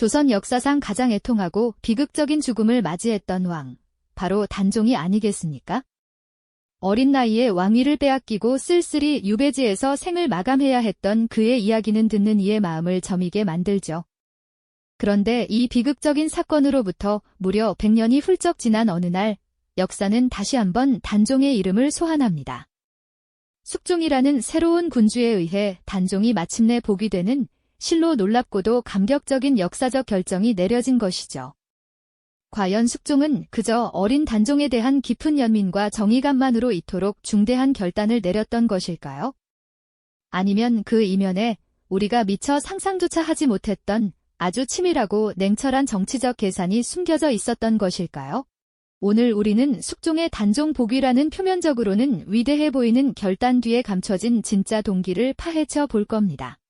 조선 역사상 가장 애통하고 비극적인 죽음을 맞이했던 왕, 바로 단종이 아니겠습니까? 어린 나이에 왕위를 빼앗기고 쓸쓸히 유배지에서 생을 마감해야 했던 그의 이야기는 듣는 이의 마음을 저미게 만들죠. 그런데 이 비극적인 사건으로부터 무려 100년이 훌쩍 지난 어느 날, 역사는 다시 한번 단종의 이름을 소환합니다. 숙종이라는 새로운 군주에 의해 단종이 마침내 복이 되는 실로 놀랍고도 감격적인 역사적 결정이 내려진 것이죠. 과연 숙종은 그저 어린 단종에 대한 깊은 연민과 정의감만으로 이토록 중대한 결단을 내렸던 것일까요? 아니면 그 이면에 우리가 미처 상상조차 하지 못했던 아주 치밀하고 냉철한 정치적 계산이 숨겨져 있었던 것일까요? 오늘 우리는 숙종의 단종 복위라는 표면적으로는 위대해 보이는 결단 뒤에 감춰진 진짜 동기를 파헤쳐 볼 겁니다.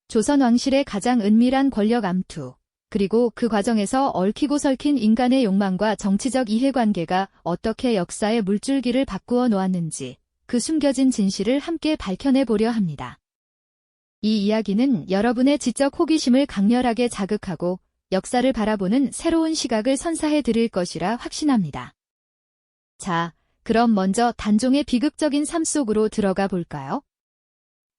조선 왕실의 가장 은밀한 권력 암투, 그리고 그 과정에서 얽히고 설킨 인간의 욕망과 정치적 이해관계가 어떻게 역사의 물줄기를 바꾸어 놓았는지 그 숨겨진 진실을 함께 밝혀내보려 합니다. 이 이야기는 여러분의 지적 호기심을 강렬하게 자극하고 역사를 바라보는 새로운 시각을 선사해 드릴 것이라 확신합니다. 자, 그럼 먼저 단종의 비극적인 삶 속으로 들어가 볼까요?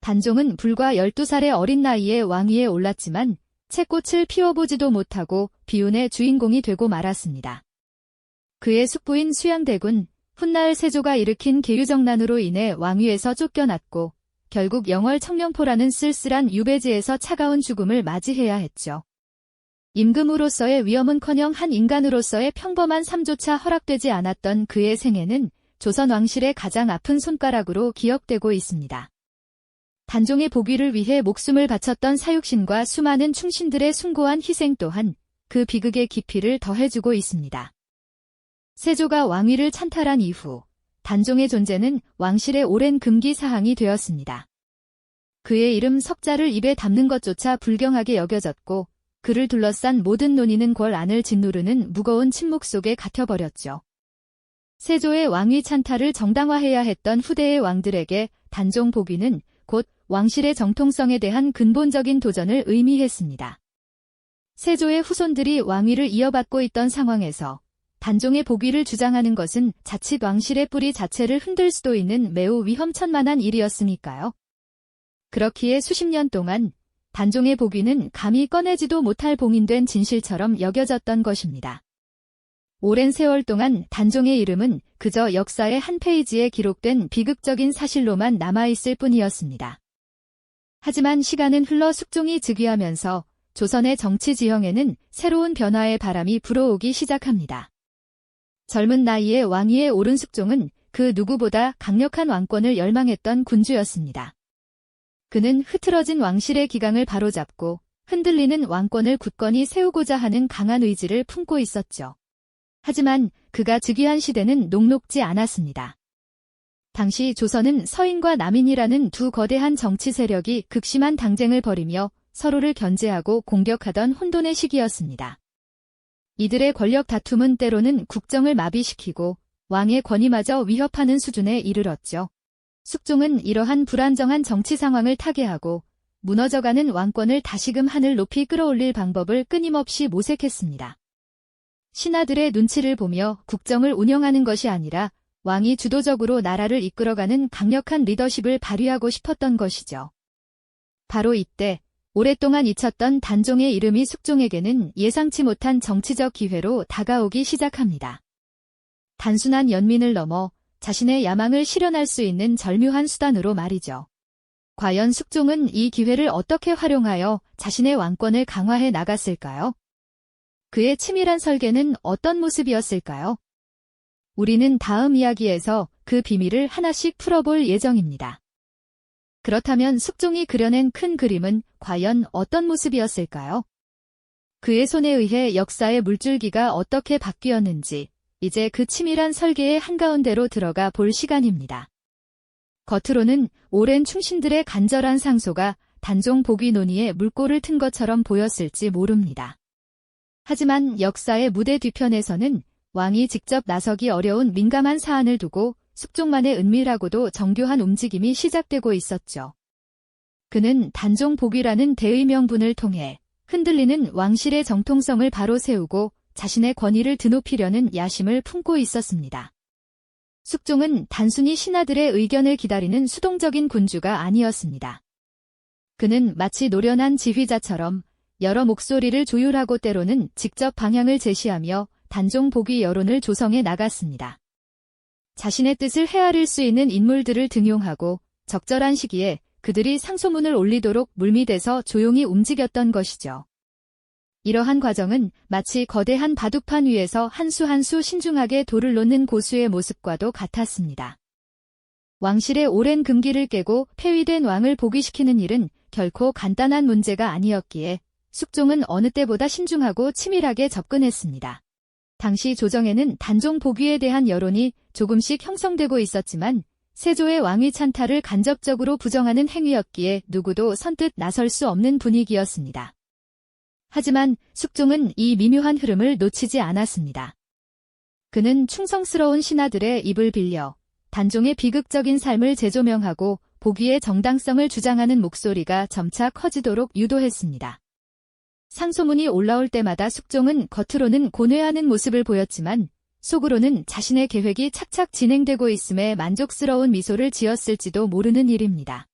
단종은 불과 12살의 어린 나이에 왕위에 올랐지만 채꽃을 피워보지도 못하고 비운의 주인공이 되고 말았습니다. 그의 숙부인 수양대군, 훗날 세조가 일으킨 계유정난으로 인해 왕위에서 쫓겨났고 결국 영월 청령포라는 쓸쓸한 유배지에서 차가운 죽음을 맞이해야 했죠. 임금으로서의 위엄은커녕 한 인간으로서의 평범한 삶조차 허락되지 않았던 그의 생애는 조선 왕실의 가장 아픈 손가락으로 기억되고 있습니다. 단종의 복위를 위해 목숨을 바쳤던 사육신과 수많은 충신들의 숭고한 희생 또한 그 비극의 깊이를 더해주고 있습니다. 세조가 왕위를 찬탈한 이후 단종의 존재는 왕실의 오랜 금기 사항이 되었습니다. 그의 이름 석자를 입에 담는 것조차 불경하게 여겨졌고 그를 둘러싼 모든 논의는 궐 안을 짓누르는 무거운 침묵 속에 갇혀버렸죠. 세조의 왕위 찬탈을 정당화해야 했던 후대의 왕들에게 단종 복위는 곧 왕실의 정통성에 대한 근본적인 도전을 의미했습니다. 세조의 후손들이 왕위를 이어받고 있던 상황에서 단종의 복위를 주장하는 것은 자칫 왕실의 뿌리 자체를 흔들 수도 있는 매우 위험천만한 일이었으니까요. 그렇기에 수십 년 동안 단종의 복위는 감히 꺼내지도 못할 봉인된 진실처럼 여겨졌던 것입니다. 오랜 세월 동안 단종의 이름은 그저 역사의 한 페이지에 기록된 비극적인 사실로만 남아있을 뿐이었습니다. 하지만 시간은 흘러 숙종이 즉위하면서 조선의 정치 지형에는 새로운 변화의 바람이 불어오기 시작합니다. 젊은 나이에 왕위에 오른 숙종은 그 누구보다 강력한 왕권을 열망했던 군주였습니다. 그는 흐트러진 왕실의 기강을 바로잡고 흔들리는 왕권을 굳건히 세우고자 하는 강한 의지를 품고 있었죠. 하지만 그가 즉위한 시대는 녹록지 않았습니다. 당시 조선은 서인과 남인이라는 두 거대한 정치 세력이 극심한 당쟁을 벌이며 서로를 견제하고 공격하던 혼돈의 시기였습니다. 이들의 권력 다툼은 때로는 국정을 마비시키고 왕의 권위마저 위협하는 수준에 이르렀죠. 숙종은 이러한 불안정한 정치 상황을 타개하고 무너져가는 왕권을 다시금 하늘 높이 끌어올릴 방법을 끊임없이 모색했습니다. 신하들의 눈치를 보며 국정을 운영하는 것이 아니라 왕이 주도적으로 나라를 이끌어가는 강력한 리더십을 발휘하고 싶었던 것이죠. 바로 이때 오랫동안 잊혔던 단종의 이름이 숙종에게는 예상치 못한 정치적 기회로 다가오기 시작합니다. 단순한 연민을 넘어 자신의 야망을 실현할 수 있는 절묘한 수단으로 말이죠. 과연 숙종은 이 기회를 어떻게 활용하여 자신의 왕권을 강화해 나갔을까요? 그의 치밀한 설계는 어떤 모습이었을까요? 우리는 다음 이야기에서 그 비밀을 하나씩 풀어볼 예정입니다. 그렇다면 숙종이 그려낸 큰 그림은 과연 어떤 모습이었을까요? 그의 손에 의해 역사의 물줄기가 어떻게 바뀌었는지 이제 그 치밀한 설계의 한가운데로 들어가 볼 시간입니다. 겉으로는 오랜 충신들의 간절한 상소가 단종 복위 논의에 물꼬를 튼 것처럼 보였을지 모릅니다. 하지만 역사의 무대 뒤편에서는 왕이 직접 나서기 어려운 민감한 사안을 두고 숙종만의 은밀하고도 정교한 움직임이 시작되고 있었죠. 그는 단종 복위라는 대의명분을 통해 흔들리는 왕실의 정통성을 바로 세우고 자신의 권위를 드높이려는 야심을 품고 있었습니다. 숙종은 단순히 신하들의 의견을 기다리는 수동적인 군주가 아니었습니다. 그는 마치 노련한 지휘자처럼 여러 목소리를 조율하고 때로는 직접 방향을 제시하며 단종 복위 여론을 조성해 나갔습니다. 자신의 뜻을 헤아릴 수 있는 인물들을 등용하고 적절한 시기에 그들이 상소문을 올리도록 물밑에서 조용히 움직였던 것이죠. 이러한 과정은 마치 거대한 바둑판 위에서 한 수 한 수 신중하게 돌을 놓는 고수의 모습과도 같았습니다. 왕실의 오랜 금기를 깨고 폐위된 왕을 복위시키는 일은 결코 간단한 문제가 아니었기에 숙종은 어느 때보다 신중하고 치밀하게 접근했습니다. 당시 조정에는 단종 복위에 대한 여론이 조금씩 형성되고 있었지만 세조의 왕위 찬탈을 간접적으로 부정하는 행위였기에 누구도 선뜻 나설 수 없는 분위기였습니다. 하지만 숙종은 이 미묘한 흐름을 놓치지 않았습니다. 그는 충성스러운 신하들의 입을 빌려 단종의 비극적인 삶을 재조명하고 복위의 정당성을 주장하는 목소리가 점차 커지도록 유도했습니다. 상소문이 올라올 때마다 숙종은 겉으로는 고뇌하는 모습을 보였지만 속으로는 자신의 계획이 착착 진행되고 있음에 만족스러운 미소를 지었을지도 모르는 일입니다.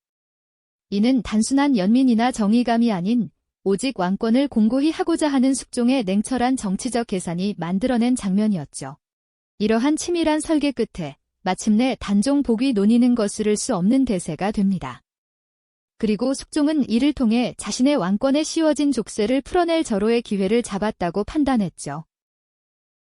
이는 단순한 연민이나 정의감이 아닌 오직 왕권을 공고히 하고자 하는 숙종의 냉철한 정치적 계산이 만들어낸 장면이었죠. 이러한 치밀한 설계 끝에 마침내 단종 복위 논의는 거스를 수 없는 대세가 됩니다. 그리고 숙종은 이를 통해 자신의 왕권에 씌워진 족쇄를 풀어낼 절호의 기회를 잡았다고 판단했죠.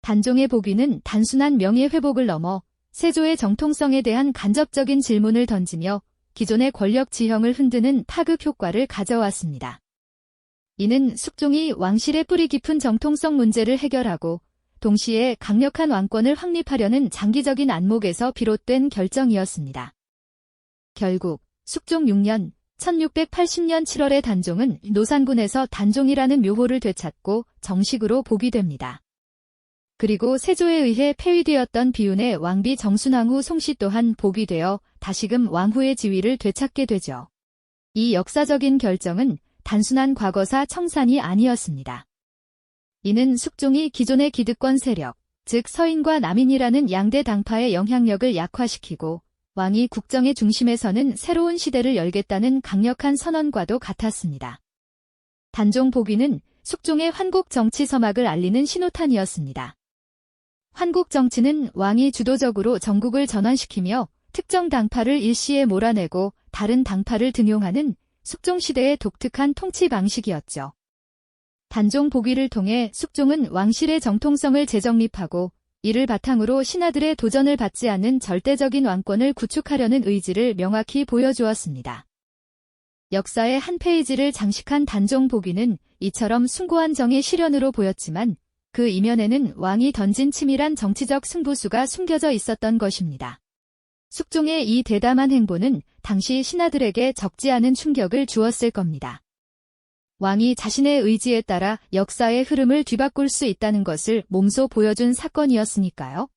단종의 복위는 단순한 명예회복을 넘어 세조의 정통성에 대한 간접적인 질문을 던지며 기존의 권력 지형을 흔드는 파극 효과를 가져왔습니다. 이는 숙종이 왕실의 뿌리 깊은 정통성 문제를 해결하고 동시에 강력한 왕권을 확립하려는 장기적인 안목에서 비롯된 결정이었습니다. 결국 숙종 6년 1680년 7월에 단종은 노산군에서 단종이라는 묘호를 되찾고 정식으로 복위됩니다. 그리고 세조에 의해 폐위되었던 비운의 왕비 정순왕후 송씨 또한 복위되어 다시금 왕후의 지위를 되찾게 되죠. 이 역사적인 결정은 단순한 과거사 청산이 아니었습니다. 이는 숙종이 기존의 기득권 세력, 즉 서인과 남인이라는 양대 당파의 영향력을 약화시키고 왕이 국정의 중심에 서는 새로운 시대를 열겠다는 강력한 선언과도 같았습니다. 단종 복위는 숙종의 환국 정치 서막을 알리는 신호탄이었습니다. 환국 정치는 왕이 주도적으로 정국을 전환시키며 특정 당파를 일시에 몰아내고 다른 당파를 등용하는 숙종시대의 독특한 통치 방식이었죠. 단종 복위를 통해 숙종은 왕실의 정통성을 재정립하고 이를 바탕으로 신하들의 도전을 받지 않는 절대적인 왕권을 구축하려는 의지를 명확히 보여주었습니다. 역사의 한 페이지를 장식한 단종 복위는 이처럼 숭고한 정의 실현으로 보였지만 그 이면에는 왕이 던진 치밀한 정치적 승부수가 숨겨져 있었던 것입니다. 숙종의 이 대담한 행보는 당시 신하들에게 적지 않은 충격을 주었을 겁니다. 왕이 자신의 의지에 따라 역사의 흐름을 뒤바꿀 수 있다는 것을 몸소 보여준 사건이었으니까요.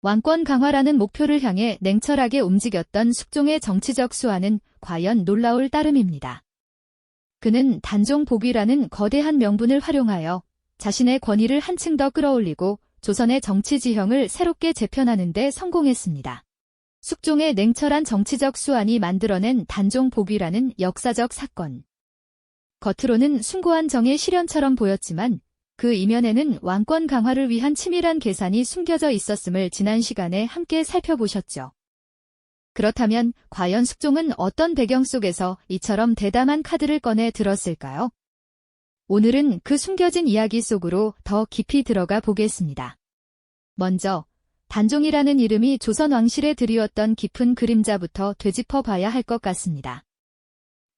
왕권 강화라는 목표를 향해 냉철하게 움직였던 숙종의 정치적 수완은 과연 놀라울 따름입니다. 그는 단종 복위라는 거대한 명분을 활용하여 자신의 권위를 한층 더 끌어올리고 조선의 정치 지형을 새롭게 재편하는 데 성공했습니다. 숙종의 냉철한 정치적 수완이 만들어낸 단종 복위라는 역사적 사건. 겉으로는 숭고한 정의 실현처럼 보였지만 그 이면에는 왕권 강화를 위한 치밀한 계산이 숨겨져 있었음을 지난 시간에 함께 살펴보셨죠. 그렇다면 과연 숙종은 어떤 배경 속에서 이처럼 대담한 카드를 꺼내 들었을까요? 오늘은 그 숨겨진 이야기 속으로 더 깊이 들어가 보겠습니다. 먼저 단종이라는 이름이 조선 왕실에 드리웠던 깊은 그림자부터 되짚어 봐야 할 것 같습니다.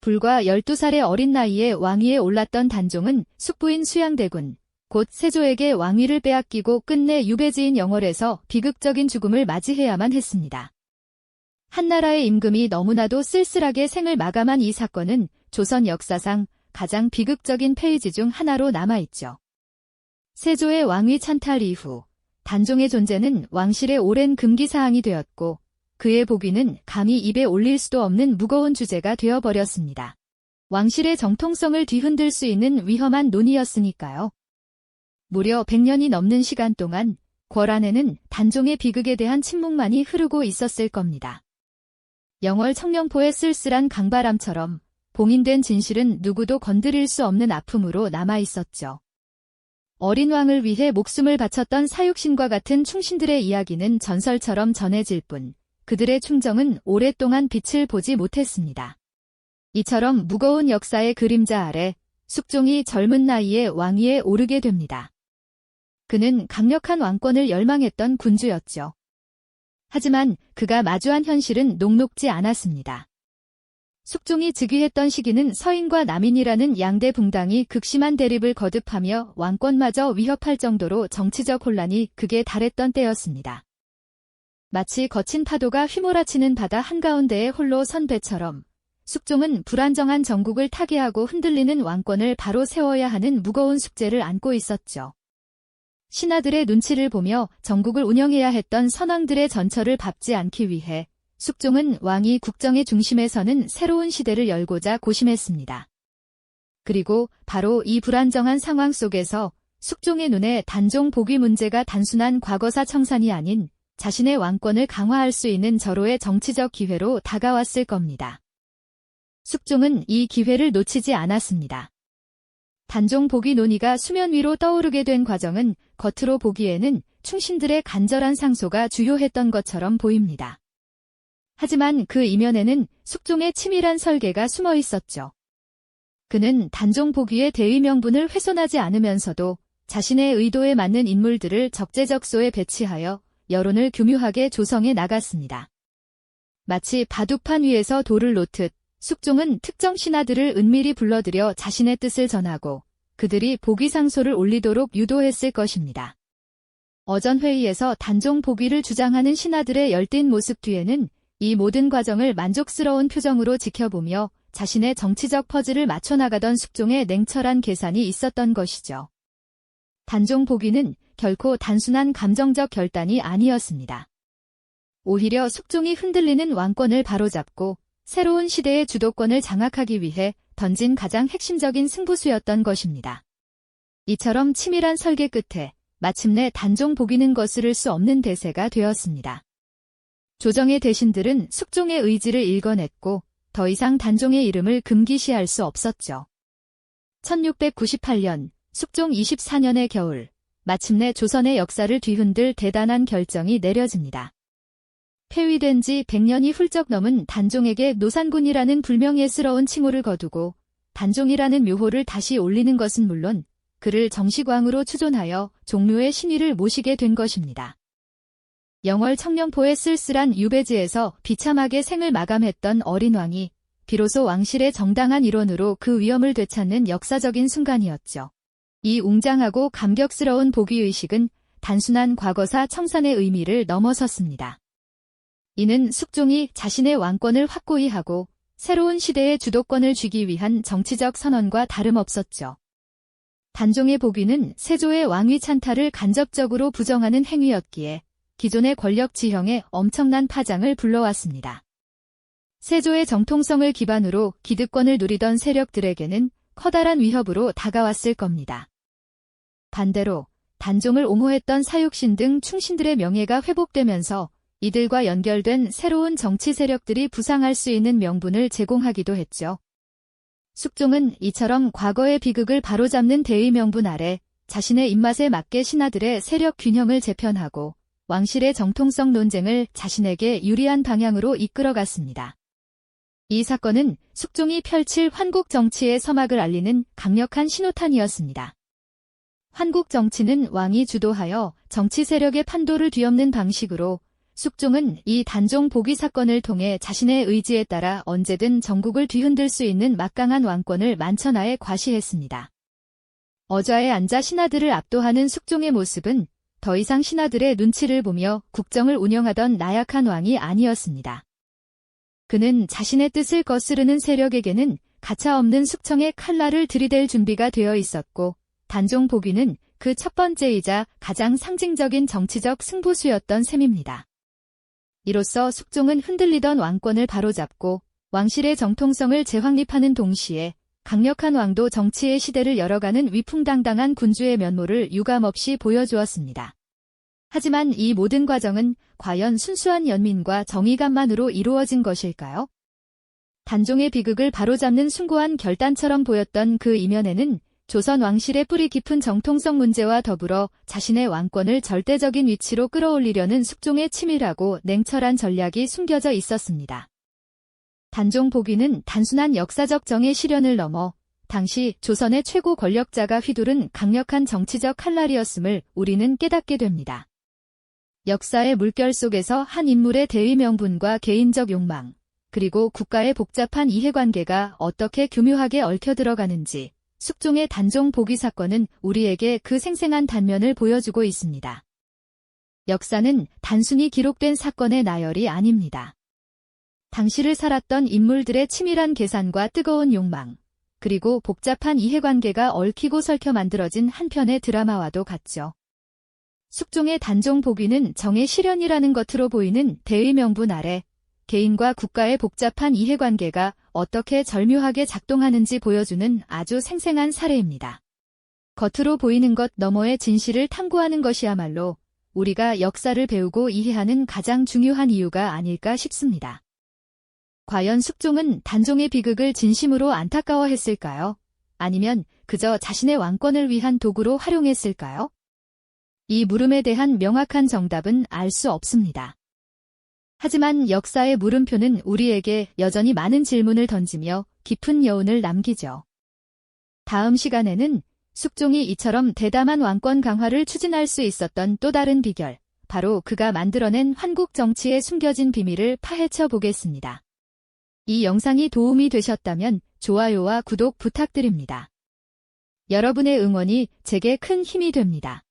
불과 12살의 어린 나이에 왕위에 올랐던 단종은 숙부인 수양대군, 곧 세조에게 왕위를 빼앗기고 끝내 유배지인 영월에서 비극적인 죽음을 맞이해야만 했습니다. 한나라의 임금이 너무나도 쓸쓸하게 생을 마감한 이 사건은 조선 역사상 가장 비극적인 페이지 중 하나로 남아있죠. 세조의 왕위 찬탈 이후 단종의 존재는 왕실의 오랜 금기사항이 되었고 그의 복위는 감히 입에 올릴 수도 없는 무거운 주제가 되어버렸습니다. 왕실의 정통성을 뒤흔들 수 있는 위험한 논의였으니까요. 무려 100년이 넘는 시간 동안 궐 안에는 단종의 비극에 대한 침묵만이 흐르고 있었을 겁니다. 영월 청령포의 쓸쓸한 강바람처럼 봉인된 진실은 누구도 건드릴 수 없는 아픔으로 남아있었죠. 어린 왕을 위해 목숨을 바쳤던 사육신과 같은 충신들의 이야기는 전설처럼 전해질 뿐 그들의 충정은 오랫동안 빛을 보지 못했습니다. 이처럼 무거운 역사의 그림자 아래 숙종이 젊은 나이에 왕위에 오르게 됩니다. 그는 강력한 왕권을 열망했던 군주였죠. 하지만 그가 마주한 현실은 녹록지 않았습니다. 숙종이 즉위했던 시기는 서인과 남인이라는 양대 붕당이 극심한 대립을 거듭하며 왕권마저 위협할 정도로 정치적 혼란이 극에 달했던 때였습니다. 마치 거친 파도가 휘몰아치는 바다 한가운데에 홀로 선 배처럼 숙종은 불안정한 정국을 타개하고 흔들리는 왕권을 바로 세워야 하는 무거운 숙제를 안고 있었죠. 신하들의 눈치를 보며 정국을 운영해야 했던 선왕들의 전철을 밟지 않기 위해 숙종은 왕이 국정의 중심에 서는 새로운 시대를 열고자 고심했습니다. 그리고 바로 이 불안정한 상황 속에서 숙종의 눈에 단종 복위 문제가 단순한 과거사 청산이 아닌 자신의 왕권을 강화할 수 있는 절호의 정치적 기회로 다가왔을 겁니다. 숙종은 이 기회를 놓치지 않았습니다. 단종 복위 논의가 수면 위로 떠오르게 된 과정은 겉으로 보기에는 충신들의 간절한 상소가 주요했던 것처럼 보입니다. 하지만 그 이면에는 숙종의 치밀한 설계가 숨어 있었죠. 그는 단종 복위의 대의 명분을 훼손하지 않으면서도 자신의 의도에 맞는 인물들을 적재적소에 배치하여 여론을 교묘하게 조성해 나갔습니다. 마치 바둑판 위에서 돌을 놓듯 숙종은 특정 신하들을 은밀히 불러들여 자신의 뜻을 전하고 그들이 복위 상소를 올리도록 유도했을 것입니다. 어전 회의에서 단종 복위를 주장하는 신하들의 열띤 모습 뒤에는 이 모든 과정을 만족스러운 표정으로 지켜보며 자신의 정치적 퍼즐을 맞춰나가던 숙종의 냉철한 계산이 있었던 것이죠. 단종 복위는 결코 단순한 감정적 결단이 아니었습니다. 오히려 숙종이 흔들리는 왕권을 바로잡고 새로운 시대의 주도권을 장악하기 위해 던진 가장 핵심적인 승부수였던 것입니다. 이처럼 치밀한 설계 끝에 마침내 단종 복위는 거스를 수 없는 대세가 되었습니다. 조정의 대신들은 숙종의 의지를 읽어냈고 더 이상 단종의 이름을 금기시할 수 없었죠. 1698년 숙종 24년의 겨울, 마침내 조선의 역사를 뒤흔들 대단한 결정이 내려집니다. 폐위된 지 100년이 훌쩍 넘은 단종에게 노산군이라는 불명예스러운 칭호를 거두고 단종이라는 묘호를 다시 올리는 것은 물론 그를 정식왕으로 추존하여 종묘의 신위를 모시게 된 것입니다. 영월 청령포의 쓸쓸한 유배지에서 비참하게 생을 마감했던 어린 왕이 비로소 왕실의 정당한 일원으로 그 위엄을 되찾는 역사적인 순간이었죠. 이 웅장하고 감격스러운 복위의식은 단순한 과거사 청산의 의미를 넘어섰습니다. 이는 숙종이 자신의 왕권을 확고히 하고 새로운 시대의 주도권을 쥐기 위한 정치적 선언과 다름없었죠. 단종의 복위는 세조의 왕위 찬탈을 간접적으로 부정하는 행위였기에 기존의 권력 지형에 엄청난 파장을 불러왔습니다. 세조의 정통성을 기반으로 기득권을 누리던 세력들에게는 커다란 위협으로 다가왔을 겁니다. 반대로 단종을 옹호했던 사육신 등 충신들의 명예가 회복되면서 이들과 연결된 새로운 정치 세력들이 부상할 수 있는 명분을 제공하기도 했죠. 숙종은 이처럼 과거의 비극을 바로잡는 대의 명분 아래 자신의 입맛에 맞게 신하들의 세력 균형을 재편하고 왕실의 정통성 논쟁을 자신에게 유리한 방향으로 이끌어갔습니다. 이 사건은 숙종이 펼칠 환국 정치의 서막을 알리는 강력한 신호탄이었습니다. 환국 정치는 왕이 주도하여 정치 세력의 판도를 뒤엎는 방식으로 숙종은 이 단종 복위 사건을 통해 자신의 의지에 따라 언제든 전국을 뒤흔들 수 있는 막강한 왕권을 만천하에 과시했습니다. 어좌에 앉아 신하들을 압도하는 숙종의 모습은 더 이상 신하들의 눈치를 보며 국정을 운영하던 나약한 왕이 아니었습니다. 그는 자신의 뜻을 거스르는 세력에게는 가차없는 숙청의 칼날을 들이댈 준비가 되어 있었고 단종 복위는 그 첫 번째이자 가장 상징적인 정치적 승부수였던 셈입니다. 이로써 숙종은 흔들리던 왕권을 바로잡고 왕실의 정통성을 재확립하는 동시에 강력한 왕도 정치의 시대를 열어가는 위풍당당한 군주의 면모를 유감없이 보여주었습니다. 하지만 이 모든 과정은 과연 순수한 연민과 정의감만으로 이루어진 것일까요? 단종의 비극을 바로잡는 숭고한 결단처럼 보였던 그 이면에는 조선 왕실의 뿌리 깊은 정통성 문제와 더불어 자신의 왕권을 절대적인 위치로 끌어올리려는 숙종의 치밀하고 냉철한 전략이 숨겨져 있었습니다. 단종 복위는 단순한 역사적 정의 실현을 넘어 당시 조선의 최고 권력자가 휘두른 강력한 정치적 칼날이었음을 우리는 깨닫게 됩니다. 역사의 물결 속에서 한 인물의 대의 명분과 개인적 욕망, 그리고 국가의 복잡한 이해관계가 어떻게 교묘하게 얽혀 들어가는지 숙종의 단종 복위 사건은 우리에게 그 생생한 단면을 보여주고 있습니다. 역사는 단순히 기록된 사건의 나열이 아닙니다. 당시를 살았던 인물들의 치밀한 계산과 뜨거운 욕망, 그리고 복잡한 이해관계가 얽히고 설켜 만들어진 한 편의 드라마와도 같죠. 숙종의 단종 복위는 정의 실현이라는 것으로 보이는 대의 명분 아래 개인과 국가의 복잡한 이해관계가 어떻게 절묘하게 작동하는지 보여주는 아주 생생한 사례입니다. 겉으로 보이는 것 너머의 진실을 탐구하는 것이야말로 우리가 역사를 배우고 이해하는 가장 중요한 이유가 아닐까 싶습니다. 과연 숙종은 단종의 비극을 진심으로 안타까워했을까요? 아니면 그저 자신의 왕권을 위한 도구로 활용했을까요? 이 물음에 대한 명확한 정답은 알 수 없습니다. 하지만 역사의 물음표는 우리에게 여전히 많은 질문을 던지며 깊은 여운을 남기죠. 다음 시간에는 숙종이 이처럼 대담한 왕권 강화를 추진할 수 있었던 또 다른 비결, 바로 그가 만들어낸 환국 정치의 숨겨진 비밀을 파헤쳐 보겠습니다. 이 영상이 도움이 되셨다면 좋아요와 구독 부탁드립니다. 여러분의 응원이 제게 큰 힘이 됩니다.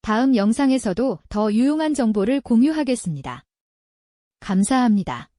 다음 영상에서도 더 유용한 정보를 공유하겠습니다. 감사합니다.